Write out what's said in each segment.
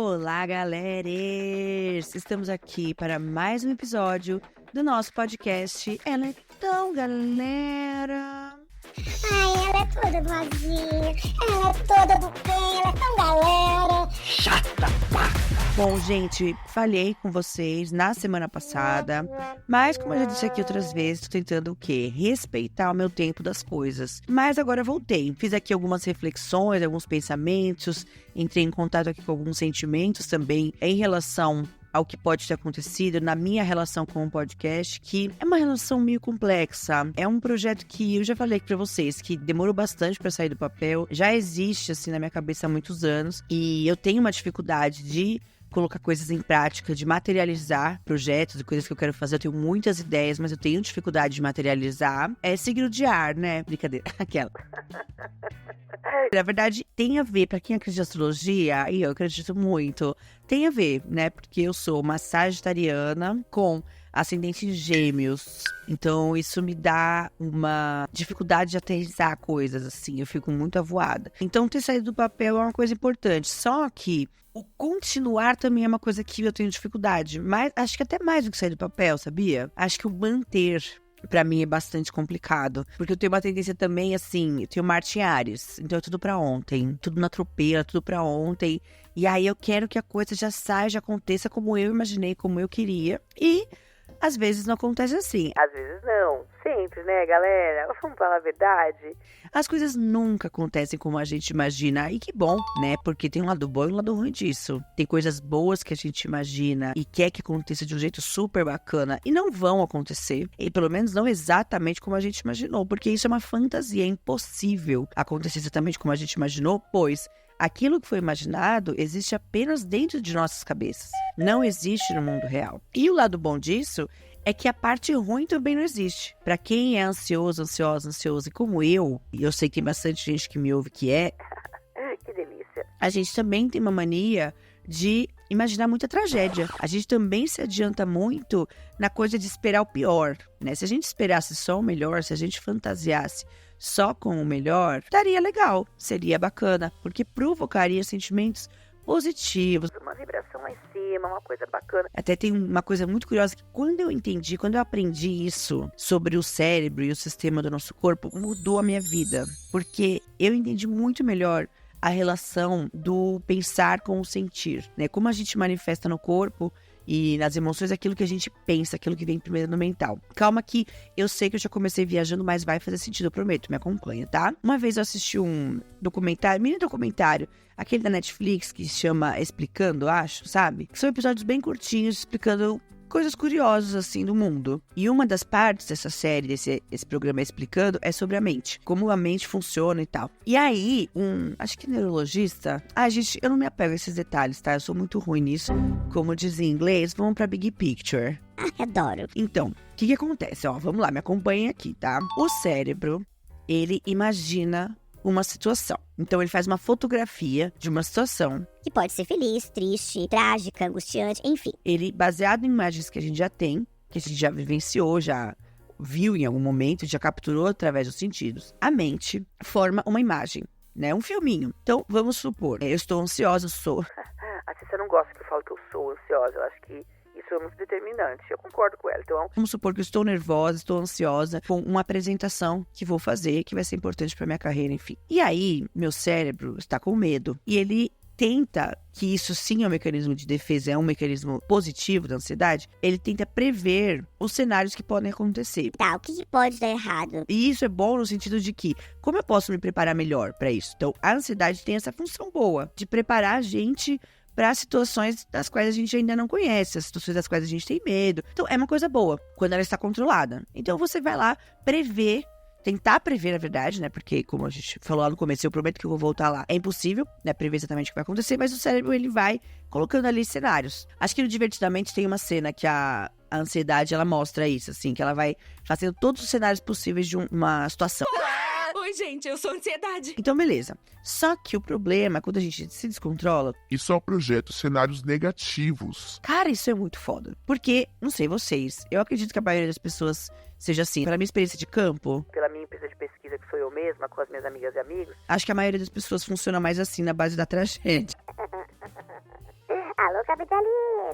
Olá, galeres! Estamos aqui para mais um episódio do nosso podcast Ela é Tão Galera. Ai, ela é toda boazinha, ela é toda do bem, ela é tão galera. Chata, pá! Bom, gente, falhei com vocês na semana passada, mas como eu já disse aqui outras vezes, tô tentando o quê? Respeitar o meu tempo das coisas. Mas agora voltei, fiz aqui algumas reflexões, alguns pensamentos, entrei em contato aqui com alguns sentimentos também em relação ao que pode ter acontecido na minha relação com o podcast, que é uma relação meio complexa. É um projeto que eu já falei aqui pra vocês, que demorou bastante pra sair do papel, já existe assim na minha cabeça há muitos anos, e eu tenho uma dificuldade de colocar coisas em prática, de materializar projetos e coisas que eu quero fazer. Eu tenho muitas ideias, mas eu tenho dificuldade de materializar. É signo de ar, né? Brincadeira, aquela. Na verdade, tem a ver, pra quem acredita em astrologia, e eu acredito muito, tem a ver, né? Porque eu sou uma sagitariana com ascendente em gêmeos. Então, isso me dá uma dificuldade de aterrissar coisas, assim. Eu fico muito avoada. Então, ter saído do papel é uma coisa importante. Só que o continuar também é uma coisa que eu tenho dificuldade. Mas acho que até mais do que sair do papel, sabia? Acho que o manter, pra mim, é bastante complicado. Porque eu tenho uma tendência também, assim, eu tenho Marte em Áries. Então é tudo pra ontem. Tudo na tropeira, tudo pra ontem. E aí eu quero que a coisa já saia, já aconteça como eu imaginei, como eu queria. E às vezes não acontece assim. Às vezes não. Sempre, né, galera? Vamos falar a verdade. As coisas nunca acontecem como a gente imagina. E que bom, né? Porque tem um lado bom e um lado ruim disso. Tem coisas boas que a gente imagina e quer que aconteça de um jeito super bacana e não vão acontecer. E pelo menos não exatamente como a gente imaginou. Porque isso é uma fantasia. É impossível acontecer exatamente como a gente imaginou, pois aquilo que foi imaginado existe apenas dentro de nossas cabeças. Não existe no mundo real. E o lado bom disso é que a parte ruim também não existe. Pra quem é ansioso, ansiosa, e como eu, e eu sei que tem bastante gente que me ouve que é, Que delícia. a gente também tem uma mania de imaginar muita tragédia. A gente também se adianta muito na coisa de esperar o pior, né? Se a gente esperasse só o melhor, se a gente fantasiasse só com o melhor, estaria legal, seria bacana, porque provocaria sentimentos positivos. Uma vibração lá em cima, uma coisa bacana. Até tem uma coisa muito curiosa que quando eu aprendi isso sobre o cérebro e o sistema do nosso corpo, mudou a minha vida. Porque eu entendi muito melhor a relação do pensar com o sentir, né? Como a gente manifesta no corpo e nas emoções aquilo que a gente pensa, aquilo que vem primeiro no mental. Calma que eu sei que eu já comecei viajando, mas vai fazer sentido, eu prometo, me acompanha, tá? Uma vez eu assisti um documentário, mini documentário, aquele da Netflix que se chama Explicando, acho, sabe? São episódios bem curtinhos, explicando coisas curiosas, assim, do mundo. E uma das partes dessa série, esse programa Explicando, é sobre a mente. Como a mente funciona e tal. E aí, acho que neurologista... gente, eu não me apego a esses detalhes, tá? Eu sou muito ruim nisso. Como diz em inglês, vamos pra Big Picture. Adoro. Então, o que acontece? Ó, vamos lá, me acompanhem aqui, tá? O cérebro, ele imagina uma situação. Então, ele faz uma fotografia de uma situação. Que pode ser feliz, triste, trágica, angustiante, enfim. Ele, baseado em imagens que a gente já tem, que a gente já vivenciou, já viu em algum momento, já capturou através dos sentidos, a mente forma uma imagem, né? Um filminho. Então, vamos supor, eu estou ansiosa, eu sou... A Cissa não gosta que eu falo que eu sou ansiosa. Eu acho que isso é muito determinante. Eu concordo com ela. Então, Vamos supor que eu estou nervosa, estou ansiosa com uma apresentação que vou fazer, que vai ser importante para minha carreira, enfim. E aí, meu cérebro está com medo. E ele tenta, que isso sim é um mecanismo de defesa, é um mecanismo positivo da ansiedade, ele tenta prever os cenários que podem acontecer. Tá, o que pode dar errado? E isso é bom no sentido de que, como eu posso me preparar melhor para isso? Então, a ansiedade tem essa função boa, de preparar a gente para situações das quais a gente ainda não conhece, as situações das quais a gente tem medo. Então, é uma coisa boa, quando ela está controlada. Então, você vai lá prever, tentar prever, na verdade, né? Porque, como a gente falou lá no começo, eu prometo que eu vou voltar lá. É impossível, né? Prever exatamente o que vai acontecer, mas o cérebro, ele vai colocando ali cenários. Acho que no Divertidamente tem uma cena que a ansiedade, ela mostra isso, assim, que ela vai fazendo todos os cenários possíveis de uma situação. Oi, gente, eu sou ansiedade. Então, beleza. Só que o problema é quando a gente se descontrola. E só projeta cenários negativos. Cara, isso é muito foda. Porque, não sei vocês, eu acredito que a maioria das pessoas seja assim. Pela minha experiência de campo, pela minha empresa de pesquisa, que sou eu mesma, com as minhas amigas e amigos, acho que a maioria das pessoas funciona mais assim, na base da tragédia.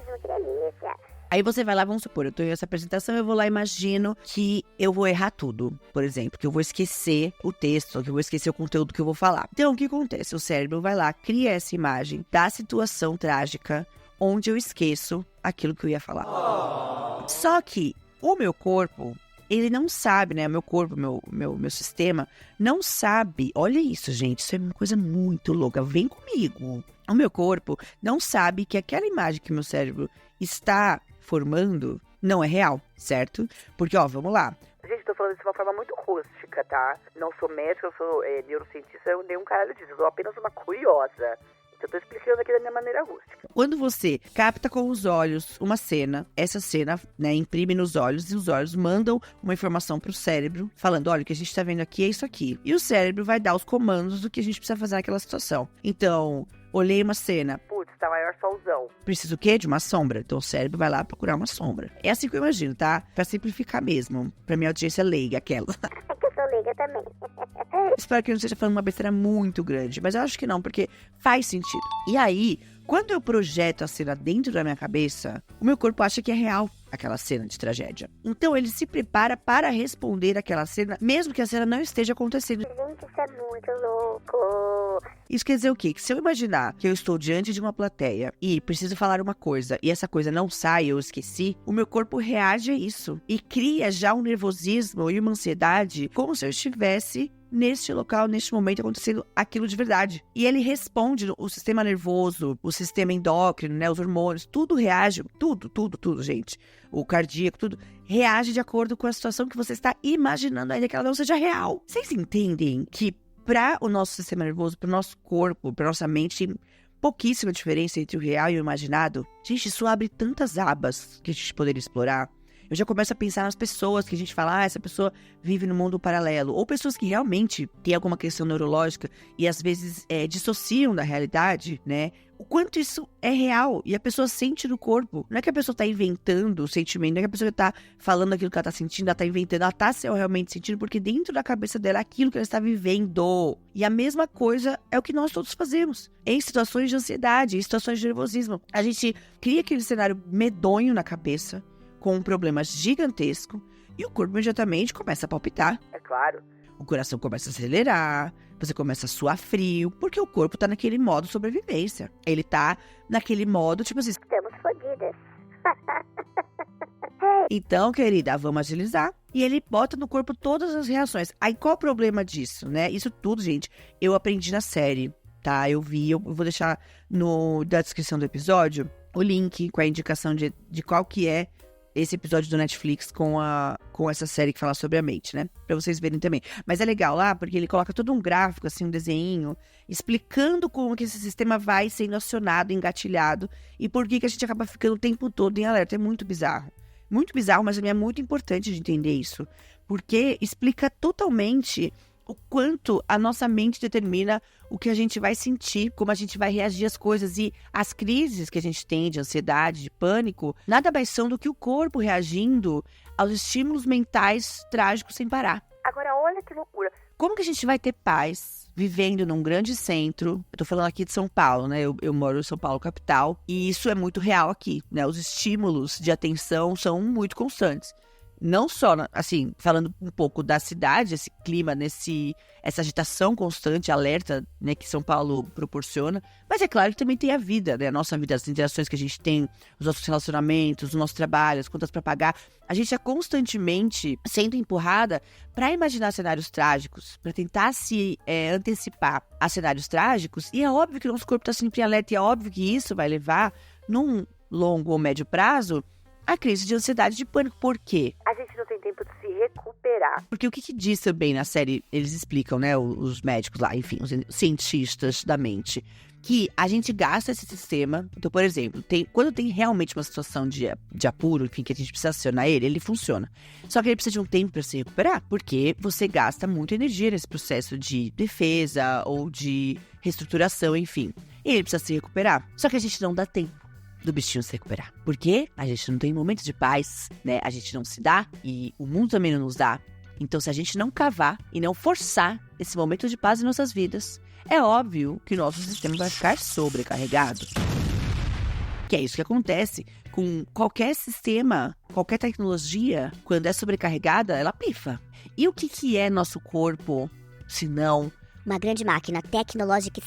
mesmo, que delícia. Aí você vai lá, vamos supor, eu tô em essa apresentação, eu vou lá, imagino que eu vou errar tudo, por exemplo, que eu vou esquecer o texto, que eu vou esquecer o conteúdo que eu vou falar. Então, o que acontece? O cérebro vai lá, cria essa imagem da situação trágica onde eu esqueço aquilo que eu ia falar. Só que o meu corpo, ele não sabe, né? Meu corpo, meu sistema, não sabe. Olha isso, gente, isso é uma coisa muito louca. Vem comigo. O meu corpo não sabe que aquela imagem que o meu cérebro está formando não é real, certo? Porque, ó, vamos lá. Gente, tô falando isso de uma forma muito rústica, tá? Não sou médica, eu sou neurocientista, eu nem um caralho disso. Eu sou apenas uma curiosa. Então eu tô explicando aqui da minha maneira rústica. Quando você capta com os olhos uma cena, essa cena, né, imprime nos olhos e os olhos mandam uma informação pro cérebro, falando, olha, o que a gente tá vendo aqui é isso aqui. E o cérebro vai dar os comandos do que a gente precisa fazer naquela situação. Então, olhei uma cena. Putz, tá maior solzão. Preciso o quê? De uma sombra. Então o cérebro vai lá procurar uma sombra. É assim que eu imagino, tá? Pra simplificar mesmo. Pra minha audiência leiga, aquela. É que eu sou leiga também. Espero que eu não esteja falando uma besteira muito grande, mas eu acho que não, porque faz sentido. E aí, quando eu projeto a cena dentro da minha cabeça, o meu corpo acha que é real aquela cena de tragédia. Então ele se prepara para responder aquela cena, mesmo que a cena não esteja acontecendo. Gente, isso é muito louco. Isso quer dizer o quê? Que se eu imaginar que eu estou diante de uma plateia e preciso falar uma coisa e essa coisa não sai, eu esqueci, o meu corpo reage a isso e cria já um nervosismo e uma ansiedade como se eu estivesse neste local, neste momento, acontecendo aquilo de verdade. E ele responde, o sistema nervoso, o sistema endócrino, né, os hormônios, tudo reage, tudo, gente. O cardíaco, tudo reage de acordo com a situação que você está imaginando, ainda que ela não seja real. Vocês entendem que para o nosso sistema nervoso, para o nosso corpo, para nossa mente, tem pouquíssima diferença entre o real e o imaginado? Gente, isso abre tantas abas que a gente poderia explorar. Eu já começo a pensar nas pessoas que a gente fala, essa pessoa vive no mundo paralelo. Ou pessoas que realmente têm alguma questão neurológica e às vezes dissociam da realidade, né? O quanto isso é real e a pessoa sente no corpo. Não é que a pessoa tá inventando o sentimento, não é que a pessoa tá falando aquilo que ela tá sentindo, ela tá inventando, ela tá realmente sentindo, porque dentro da cabeça dela é aquilo que ela está vivendo. E a mesma coisa é o que nós todos fazemos. Em situações de ansiedade, em situações de nervosismo. A gente cria aquele cenário medonho na cabeça, com um problema gigantesco, e o corpo imediatamente começa a palpitar. É claro. O coração começa a acelerar, você começa a suar frio, porque o corpo tá naquele modo sobrevivência. Ele tá naquele modo, tipo assim... Estamos fodidas. Então, querida, vamos agilizar. E ele bota no corpo todas as reações. Aí, qual o problema disso, né? Isso tudo, gente, eu aprendi na série, tá? Eu vou deixar da descrição do episódio o link com a indicação de qual que é esse episódio do Netflix com essa série que fala sobre a mente, né? Pra vocês verem também. Mas é legal lá, porque ele coloca todo um gráfico, assim, um desenho, explicando como que esse sistema vai sendo acionado, engatilhado, e por que a gente acaba ficando o tempo todo em alerta. É muito bizarro. Muito bizarro, mas é muito importante de entender isso. Porque explica totalmente o quanto a nossa mente determina o que a gente vai sentir, como a gente vai reagir às coisas. E as crises que a gente tem de ansiedade, de pânico, nada mais são do que o corpo reagindo aos estímulos mentais trágicos sem parar. Agora, olha que loucura. Como que a gente vai ter paz vivendo num grande centro? Eu tô falando aqui de São Paulo, né? Eu moro em São Paulo, capital, e isso é muito real aqui, né? Os estímulos de atenção são muito constantes. Não só, assim, falando um pouco da cidade, esse clima, essa agitação constante, alerta, né, que São Paulo proporciona, mas é claro que também tem a vida, né, a nossa vida, as interações que a gente tem, os nossos relacionamentos, o nosso trabalho, as contas para pagar. A gente é constantemente sendo empurrada para imaginar cenários trágicos, para tentar se antecipar a cenários trágicos, e é óbvio que o nosso corpo está sempre em alerta, e é óbvio que isso vai levar, num longo ou médio prazo, a crise de ansiedade, de pânico. Por quê? A gente não tem tempo de se recuperar. Porque o que diz também na série, eles explicam, né, os médicos lá, enfim, os cientistas da mente, que a gente gasta esse sistema. Então, por exemplo, quando tem realmente uma situação de apuro, enfim, que a gente precisa acionar ele funciona. Só que ele precisa de um tempo para se recuperar, porque você gasta muita energia nesse processo de defesa ou de reestruturação, enfim. E ele precisa se recuperar. Só que a gente não dá tempo do bichinho se recuperar. Por quê? A gente não tem momentos de paz, né? A gente não se dá e o mundo também não nos dá. Então, se a gente não cavar e não forçar esse momento de paz em nossas vidas, é óbvio que o nosso sistema vai ficar sobrecarregado. Que é isso que acontece com qualquer sistema, qualquer tecnologia, quando é sobrecarregada, ela pifa. E o que é nosso corpo, se não... Uma grande máquina tecnológica.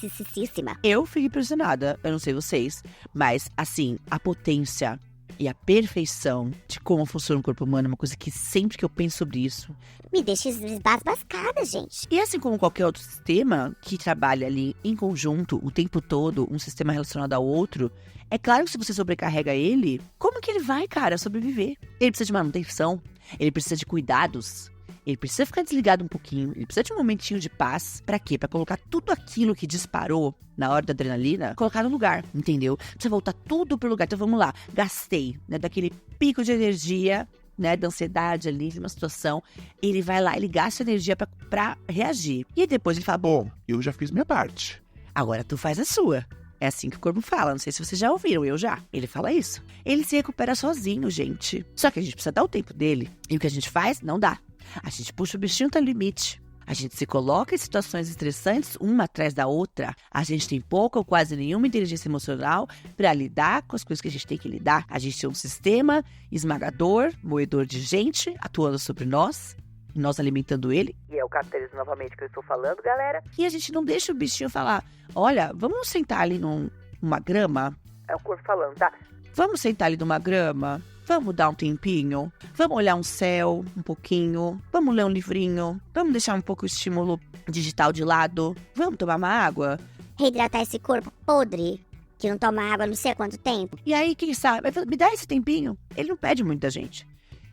Eu fico impressionada, eu não sei vocês, mas, assim, a potência e a perfeição de como funciona o corpo humano é uma coisa que sempre que eu penso sobre isso... Me deixa esbasbascada, gente. E assim como qualquer outro sistema que trabalha ali em conjunto o tempo todo, um sistema relacionado ao outro, é claro que se você sobrecarrega ele, como que ele vai, cara, sobreviver? Ele precisa de manutenção, ele precisa de cuidados... Ele precisa ficar desligado um pouquinho, ele precisa de um momentinho de paz. Pra quê? Pra colocar tudo aquilo que disparou na hora da adrenalina, colocar no lugar, entendeu? Precisa voltar tudo pro lugar. Então vamos lá, gastei, né, daquele pico de energia, né, da ansiedade ali, de uma situação. Ele vai lá, ele gasta energia pra reagir. E depois ele fala, Bom, eu já fiz minha parte. agora tu faz a sua. É assim que o corpo fala, não sei se vocês já ouviram, eu já. Ele fala isso. Ele se recupera sozinho, gente. Só que a gente precisa dar o tempo dele. E o que a gente faz? Não dá. A gente puxa o bichinho até o limite. A gente se coloca em situações estressantes, uma atrás da outra. A gente tem pouca ou quase nenhuma inteligência emocional para lidar com as coisas que a gente tem que lidar. A gente tem um sistema esmagador, moedor de gente, atuando sobre nós, e nós alimentando ele. E é o capitalismo novamente que eu estou falando, galera. E a gente não deixa o bichinho falar, olha, vamos sentar ali numa grama? É o corpo falando, tá? Vamos sentar ali numa grama? Vamos dar um tempinho? Vamos olhar um céu um pouquinho? Vamos ler um livrinho? Vamos deixar um pouco o estímulo digital de lado? Vamos tomar uma água? Reidratar esse corpo podre, que não toma água não sei há quanto tempo. E aí, quem sabe? Me dá esse tempinho. Ele não pede muito da gente.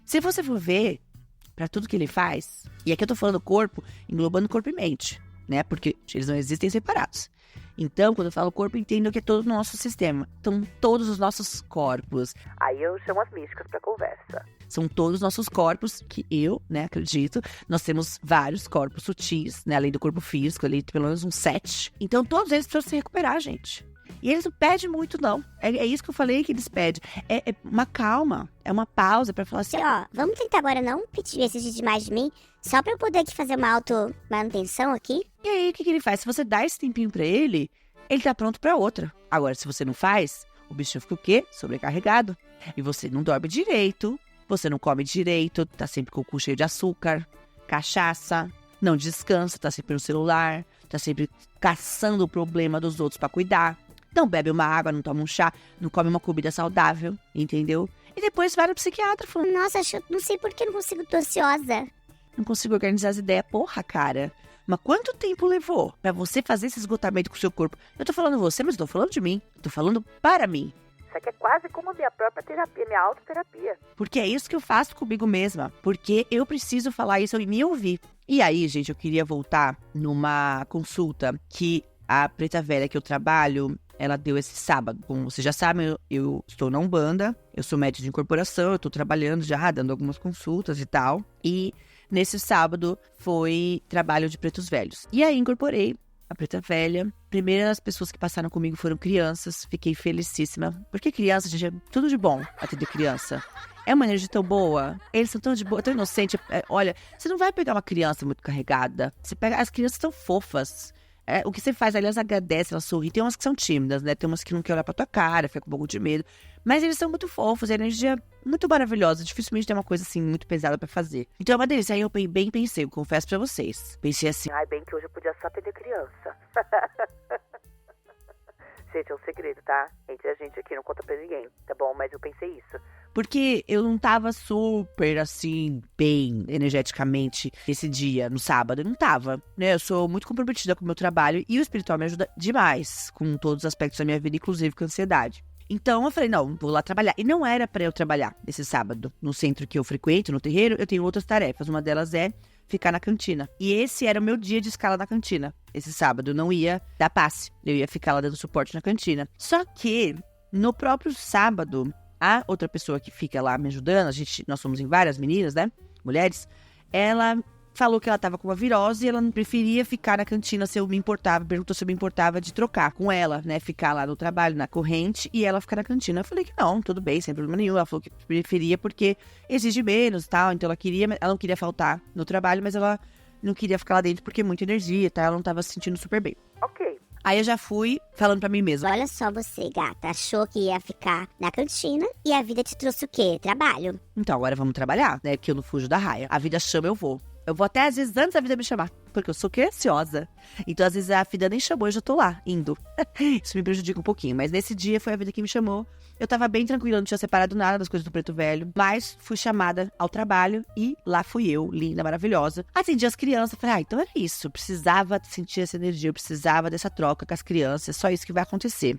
Se você for ver pra tudo que ele faz, e aqui eu tô falando corpo, englobando corpo e mente, né? Porque eles não existem separados. Então, quando eu falo corpo, entendo que é todo o nosso sistema. Então, todos os nossos corpos. Aí eu chamo as místicas pra conversa. São todos os nossos corpos, que eu, né, acredito. Nós temos vários corpos sutis, né? Além do corpo físico, ali pelo menos uns 7. Então, todos eles precisam se recuperar, gente. E eles não pedem muito, não. É isso que eu falei que eles pedem. É uma calma, é uma pausa pra falar assim... Ó, vamos tentar agora não pedir exigir demais de mim, só pra eu poder aqui fazer uma auto-manutenção aqui. E aí, o que ele faz? Se você dá esse tempinho pra ele tá pronto pra outra. Agora, se você não faz, o bichinho fica o quê? Sobrecarregado. E você não dorme direito, você não come direito, tá sempre com o cu cheio de açúcar, cachaça, não descansa, tá sempre no celular, tá sempre caçando o problema dos outros pra cuidar. Não bebe uma água, não toma um chá, não come uma comida saudável, entendeu? E depois vai no psiquiatra falando, Nossa, não sei por que não consigo, tô ansiosa. não consigo organizar as ideias. Porra, cara. Mas quanto tempo levou pra você fazer esse esgotamento com o seu corpo? Eu tô falando você, mas eu tô falando de mim. Tô falando para mim. Isso aqui é quase como a minha própria terapia, minha autoterapia. Porque é isso que eu faço comigo mesma. Porque eu preciso falar isso e me ouvir. E aí, gente, eu queria voltar numa consulta que a Preta Velha que eu trabalho, ela deu esse sábado. Como vocês já sabem, eu estou na Umbanda, eu sou médium de incorporação, eu tô trabalhando já, dando algumas consultas e tal. E nesse sábado foi trabalho de pretos velhos. E aí incorporei a Preta Velha. Primeiras pessoas que passaram comigo foram crianças, fiquei felicíssima. Porque criança, gente, é tudo de bom atender criança. É uma energia tão boa, eles são tão de boa, tão inocentes. Olha, você não vai pegar uma criança muito carregada. Você pega, as crianças tão fofas. O que você faz, aliás, agradece, ela sorri. Tem umas que são tímidas, né? Tem umas que não querem olhar pra tua cara, fica com um pouco de medo. Mas eles são muito fofos, a energia é muito maravilhosa. Dificilmente tem uma coisa, assim, muito pesada pra fazer. Então é uma delícia. Aí eu bem pensei, eu confesso pra vocês. Pensei assim, Ai, bem que hoje eu podia só atender criança. Gente, é um segredo, tá? Entre a gente aqui, não conta pra ninguém, tá bom? Mas eu pensei isso. porque eu não tava super, assim, bem energeticamente esse dia, no sábado. Eu não tava, né? Eu sou muito comprometida com o meu trabalho e o espiritual me ajuda demais com todos os aspectos da minha vida, inclusive com a ansiedade. Então eu falei, não, vou lá trabalhar. E não era pra eu trabalhar esse sábado. No centro que eu frequento, no terreiro, eu tenho outras tarefas. Uma delas é ficar na cantina. E esse era o meu dia de escala na cantina. Esse sábado eu não ia dar passe. Eu ia ficar lá dando suporte na cantina. Só que, no próprio sábado, a outra pessoa que fica lá me ajudando, nós somos em várias meninas, né? Mulheres. Ela falou que ela tava com uma virose e ela não preferia ficar na cantina se eu me importava. Perguntou se eu me importava de trocar com ela, né? Ficar lá no trabalho, na corrente, e ela ficar na cantina. Eu falei que não, tudo bem, sem problema nenhum. Ela falou que preferia porque exige menos e tal. Então ela não queria faltar no trabalho, mas ela não queria ficar lá dentro porque é muita energia, tá? Ela não tava se sentindo super bem. Ok. Aí eu já fui falando pra mim mesma. Olha só você, gata. Achou que ia ficar na cantina e a vida te trouxe o quê? Trabalho. Então, agora vamos trabalhar, né? Que eu não fujo da raia. A vida chama, eu vou. Eu vou até, às vezes, antes da vida me chamar. Porque eu sou ansiosa. Então, às vezes, a vida nem chamou, eu já tô lá, indo. Isso me prejudica um pouquinho. Mas nesse dia foi a vida que me chamou. Eu tava bem tranquila, não tinha separado nada das coisas do Preto Velho. Mas fui chamada ao trabalho e lá fui eu, linda, maravilhosa. Atendi as crianças. Falei, então era isso. Eu precisava sentir essa energia, eu precisava dessa troca com as crianças. É só isso que vai acontecer.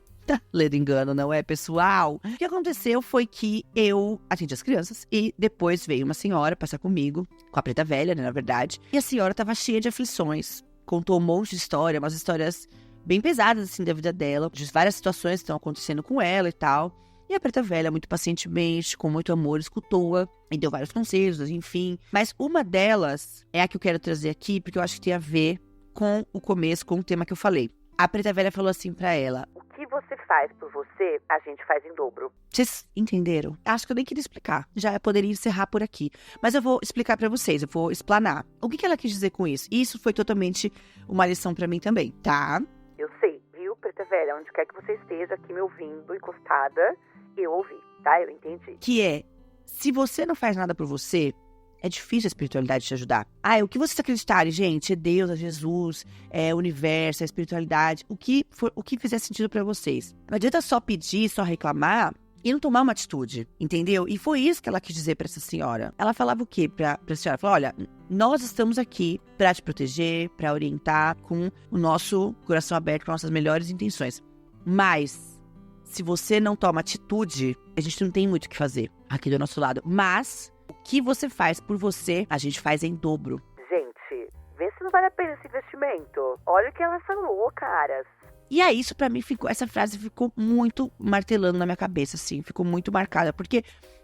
Ledo engano, não é, pessoal? O que aconteceu foi que eu atendi as crianças e depois veio uma senhora passar comigo, com a Preta Velha, né, na verdade. E a senhora tava cheia de aflições. Contou um monte de história, umas histórias bem pesadas, assim, da vida dela. De várias situações que estão acontecendo com ela e tal. E a Preta Velha, muito pacientemente, com muito amor, escutou-a e deu vários conselhos, enfim. Mas uma delas é a que eu quero trazer aqui, porque eu acho que tem a ver com o começo, com o tema que eu falei. A Preta Velha falou assim pra ela: O que você faz por você, a gente faz em dobro. vocês entenderam? Acho que eu nem queria explicar. Já poderia encerrar por aqui. Mas eu vou explicar pra vocês, eu vou explanar. O que ela quis dizer com isso? Isso foi totalmente uma lição pra mim também, tá? Eu sei, viu, Preta Velha? Onde quer que você esteja aqui me ouvindo, encostada, eu ouvi, tá? Eu entendi. Que é, se você não faz nada por você, é difícil a espiritualidade te ajudar. O que vocês acreditarem, gente, é Deus, é Jesus, é o universo, é a espiritualidade, o que fizer sentido pra vocês. Não adianta só pedir, só reclamar e não tomar uma atitude, entendeu? E foi isso que ela quis dizer pra essa senhora. Ela falava o quê pra senhora? Falou, olha, nós estamos aqui pra te proteger, pra orientar, com o nosso coração aberto, com nossas melhores intenções. Mas, se você não toma atitude, a gente não tem muito o que fazer aqui do nosso lado. Mas o que você faz por você, a gente faz em dobro. Gente, vê se não vale a pena esse investimento. Olha o que ela falou, caras. E aí, isso pra mim essa frase ficou muito martelando na minha cabeça, assim, ficou muito marcada, porque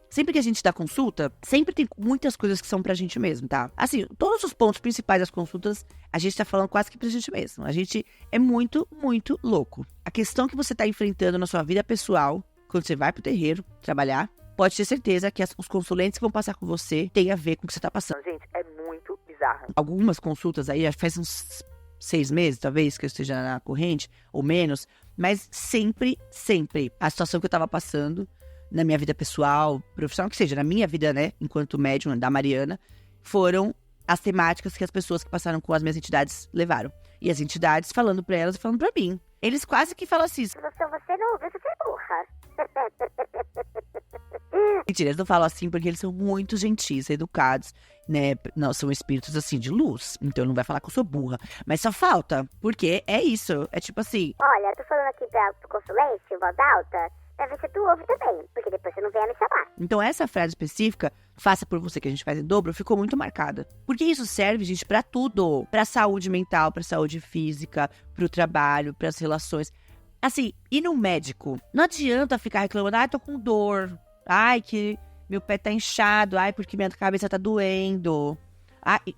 sempre que a gente dá consulta, sempre tem muitas coisas que são pra gente mesmo, tá? Assim, todos os pontos principais das consultas, a gente tá falando quase que pra gente mesmo. A gente é muito, muito louco. A questão que você tá enfrentando na sua vida pessoal, quando você vai pro terreiro trabalhar, pode ter certeza que os consulentes que vão passar com você têm a ver com o que você tá passando. Gente, é muito bizarro. Algumas consultas aí, já faz uns 6 meses, talvez, que eu esteja na corrente, ou menos, mas sempre, a situação que eu tava passando na minha vida pessoal, profissional, que seja, na minha vida, né, enquanto médium da Mariana, foram as temáticas que as pessoas que passaram com as minhas entidades levaram. E as entidades falando pra elas e falando pra mim. Eles quase que falam assim... Se você não ouviu, você é burra. Mentira, eles não falam assim porque eles são muito gentis, educados, né? Não, são espíritos, assim, de luz. Então não vai falar que eu sou burra. Mas só falta, porque é isso. É tipo assim... Olha, tô falando aqui pro consulência, voz alta, pra ver se tu ouve também, porque depois você não vem me chamar. Então essa frase específica, faça por você que a gente faz em dobro, ficou muito marcada. Porque isso serve, gente, pra tudo. Pra saúde mental, pra saúde física, pro trabalho, pras relações. Assim, ir no médico, não adianta ficar reclamando, tô com dor, que meu pé tá inchado, porque minha cabeça tá doendo.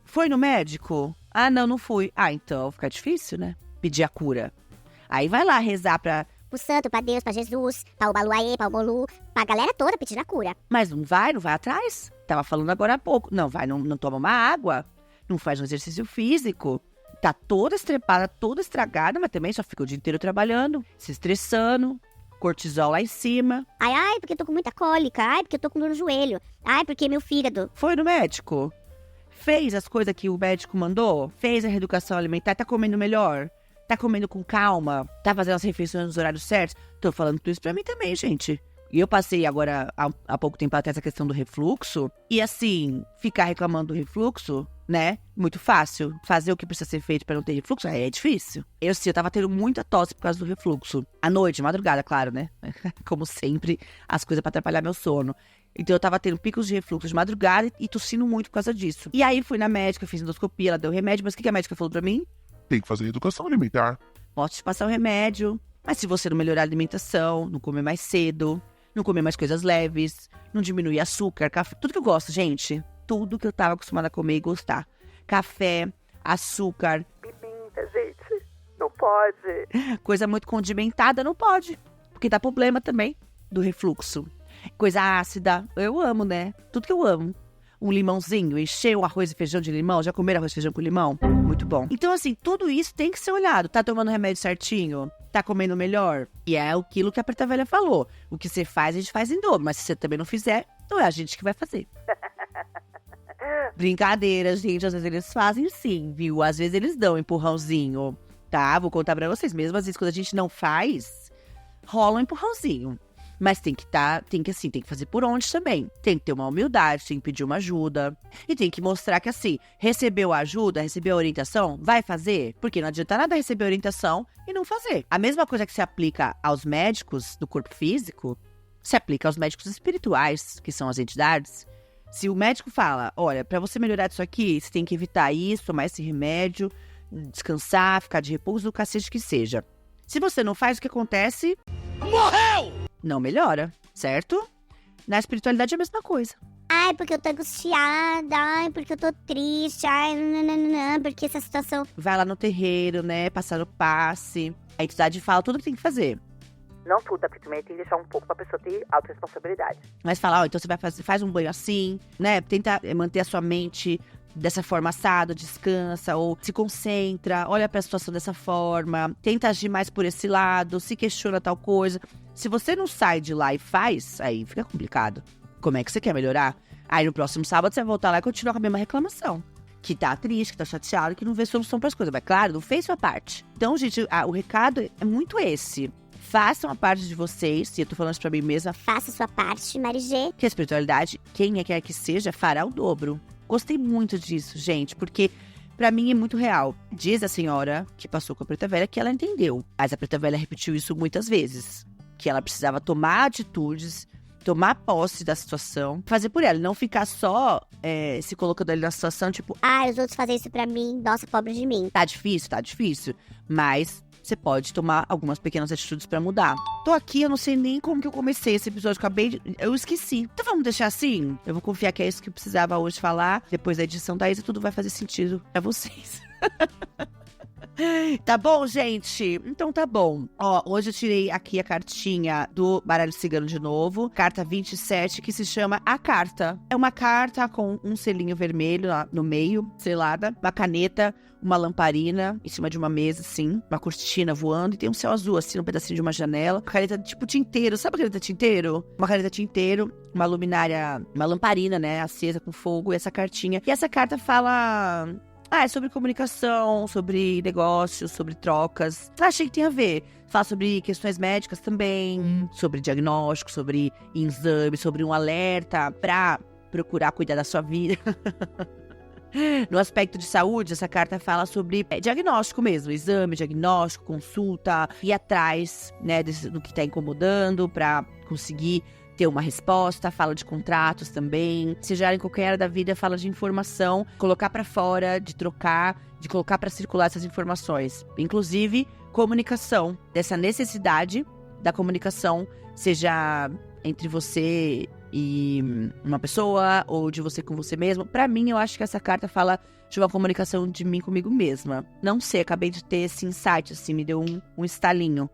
Foi no médico? Não fui. Então fica difícil, né? Pedir a cura. Aí vai lá rezar Pro santo, pra Deus, pra Jesus, pra o Baluaê, pra o Molu, pra galera toda pedindo a cura. Mas não vai atrás? Tava falando agora há pouco. Não vai, não toma uma água, não faz um exercício físico. Tá toda estrepada, toda estragada, mas também só fica o dia inteiro trabalhando, se estressando, cortisol lá em cima. Ai, porque eu tô com muita cólica. Ai, porque eu tô com dor no joelho. Ai, porque meu fígado. Foi no médico? Fez as coisas que o médico mandou? Fez a reeducação alimentar? Tá comendo melhor? Tá comendo com calma? Tá fazendo as refeições nos horários certos? Tô falando tudo isso pra mim também, gente. E eu passei agora, há pouco tempo, até essa questão do refluxo. E assim, ficar reclamando do refluxo, né? Muito fácil. Fazer o que precisa ser feito pra não ter refluxo é difícil. Eu tava tendo muita tosse por causa do refluxo. À noite, madrugada, claro, né? Como sempre, as coisas pra atrapalhar meu sono. Então eu tava tendo picos de refluxo de madrugada e tossindo muito por causa disso. E aí fui na médica, fiz endoscopia, ela deu remédio. Mas o que a médica falou pra mim? Tem que fazer educação alimentar. Posso te passar o remédio, mas se você não melhorar a alimentação, não comer mais cedo, não comer mais coisas leves, não diminuir açúcar, café, tudo que eu gosto, gente. Tudo que eu tava acostumada a comer e gostar. Café, açúcar. Pimenta, gente. Não pode. Coisa muito condimentada, não pode. Porque dá problema também do refluxo. Coisa ácida, eu amo, né? Tudo que eu amo. Um limãozinho, encher o arroz e feijão de limão. Já comeram arroz e feijão com limão? Muito muito bom. Então, assim, tudo isso tem que ser olhado. Tá tomando remédio certinho? Tá comendo melhor? E é aquilo que a Preta Velha falou. O que você faz, a gente faz em dobro. Mas se você também não fizer, não é a gente que vai fazer. Brincadeira, gente. Às vezes eles fazem sim, viu? Às vezes eles dão um empurrãozinho, tá? Vou contar pra vocês. Mesmo às vezes quando a gente não faz, rola um empurrãozinho. Mas tem que fazer por onde também. Tem que ter uma humildade, tem que pedir uma ajuda. E tem que mostrar que, assim, recebeu a ajuda, recebeu a orientação, vai fazer. Porque não adianta nada receber a orientação e não fazer. A mesma coisa que se aplica aos médicos do corpo físico, se aplica aos médicos espirituais, que são as entidades. Se o médico fala, olha, pra você melhorar disso aqui, você tem que evitar isso, tomar esse remédio, descansar, ficar de repouso, do cacete que seja. Se você não faz, o que acontece? Morreu! Não melhora, certo? Na espiritualidade é a mesma coisa. Ai, porque eu tô angustiada, ai, porque eu tô triste, ai, nananana, porque essa situação... Vai lá no terreiro, né, passar o passe. A entidade fala tudo que tem que fazer. Não tudo, porque também tem que deixar um pouco pra pessoa ter autorresponsabilidade. Mas fala, ó, então você vai fazer, faz um banho assim, né, tenta manter a sua mente dessa forma assada, descansa, ou se concentra, olha pra situação dessa forma, tenta agir mais por esse lado, se questiona tal coisa. Se você não sai de lá e faz, aí fica complicado. Como é que você quer melhorar? Aí no próximo sábado você vai voltar lá e continuar com a mesma reclamação. Que tá triste, que tá chateado, que não vê solução pras coisas. Mas claro, não fez sua parte. Então, gente, o recado é muito esse. Façam a parte de vocês, e eu tô falando isso pra mim mesma. Faça a sua parte, Mari G. Que a espiritualidade, quem quer que seja, fará o dobro. Gostei muito disso, gente, porque pra mim é muito real. Diz a senhora que passou com a Preta Velha que ela entendeu. Mas a Preta Velha repetiu isso muitas vezes. Que ela precisava tomar atitudes, tomar posse da situação, fazer por ela. Não ficar só se colocando ali na situação, tipo... Ai, os outros fazem isso pra mim, nossa, pobre de mim. Tá difícil. Mas você pode tomar algumas pequenas atitudes pra mudar. Tô aqui, eu não sei nem como que eu comecei esse episódio. Eu esqueci. Então vamos deixar assim? Eu vou confiar que é isso que eu precisava hoje falar. Depois da edição da Isa, tudo vai fazer sentido pra vocês. Tá bom, gente? Então tá bom. Ó, hoje eu tirei aqui a cartinha do baralho cigano de novo. Carta 27, que se chama A Carta. É uma carta com um selinho vermelho no meio, selada, uma caneta, uma lamparina em cima de uma mesa, assim, uma cortina voando, e tem um céu azul, assim, um pedacinho de uma janela. Uma caneta tipo tinteiro, sabe a caneta tinteiro? Uma caneta tinteiro, uma luminária, uma lamparina, né, acesa com fogo, e essa cartinha. E essa carta fala... é sobre comunicação, sobre negócios, sobre trocas. Achei que tem a ver. Fala sobre questões médicas também, sobre diagnóstico, sobre exame, sobre um alerta pra procurar cuidar da sua vida. No aspecto de saúde, essa carta fala sobre diagnóstico mesmo, exame, diagnóstico, consulta, ir atrás, né, do que tá incomodando pra conseguir ter uma resposta, fala de contratos também. Seja em qualquer área da vida, fala de informação, colocar pra fora, de trocar, de colocar pra circular essas informações. Inclusive, comunicação, dessa necessidade da comunicação, seja entre você e uma pessoa, ou de você com você mesmo. Pra mim, eu acho que essa carta fala de uma comunicação de mim comigo mesma. Não sei, acabei de ter esse insight, assim, me deu um estalinho.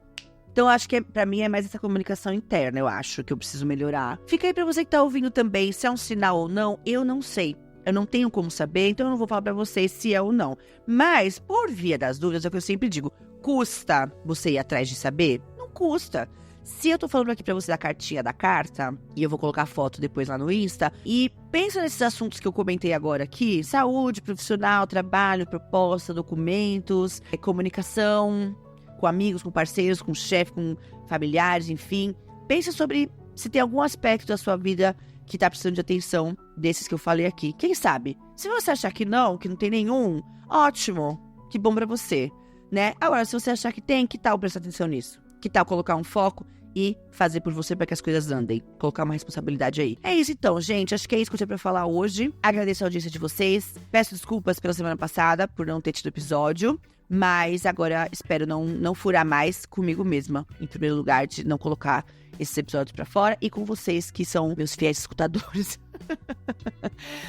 Então, eu acho que pra mim é mais essa comunicação interna, eu acho, que eu preciso melhorar. Fica aí pra você que tá ouvindo também, se é um sinal ou não, eu não sei. Eu não tenho como saber, então eu não vou falar pra vocês se é ou não. Mas, por via das dúvidas, é o que eu sempre digo, custa você ir atrás de saber? Não custa. Se eu tô falando aqui pra você da cartinha da carta, e eu vou colocar a foto depois lá no Insta, e pensa nesses assuntos que eu comentei agora aqui, saúde, profissional, trabalho, proposta, documentos, comunicação... com amigos, com parceiros, com chefe, com familiares, enfim. Pense sobre se tem algum aspecto da sua vida que tá precisando de atenção desses que eu falei aqui. Quem sabe? Se você achar que não tem nenhum, ótimo, que bom pra você, né? Agora, se você achar que tem, que tal prestar atenção nisso? Que tal colocar um foco e fazer por você para que as coisas andem? Colocar uma responsabilidade aí. É isso então, gente. Acho que é isso que eu tinha pra falar hoje. Agradeço a audiência de vocês. Peço desculpas pela semana passada por não ter tido episódio. Mas agora espero não furar mais comigo mesma. Em primeiro lugar, de não colocar esses episódios pra fora. E com vocês, que são meus fiéis escutadores.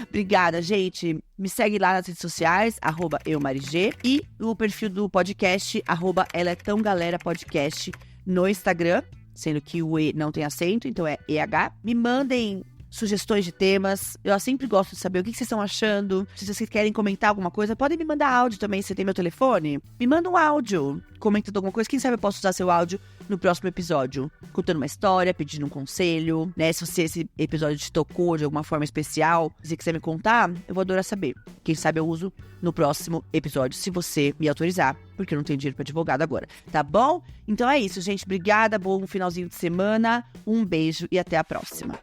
Obrigada, gente. Me segue lá nas redes sociais, @eumarigê. E o perfil do podcast, @elaetãogalera podcast no Instagram. Sendo que o E não tem acento, então é EH. Me mandem sugestões de temas. Eu sempre gosto de saber o que vocês estão achando. Se vocês querem comentar alguma coisa, podem me mandar áudio também. Você tem meu telefone? Me manda um áudio comentando alguma coisa. Quem sabe eu posso usar seu áudio no próximo episódio. Contando uma história, pedindo um conselho, né? Se esse episódio te tocou de alguma forma especial, se você quiser me contar, eu vou adorar saber. Quem sabe eu uso no próximo episódio, se você me autorizar, porque eu não tenho dinheiro pra advogado agora, tá bom? Então é isso, gente. Obrigada, bom finalzinho de semana. Um beijo e até a próxima.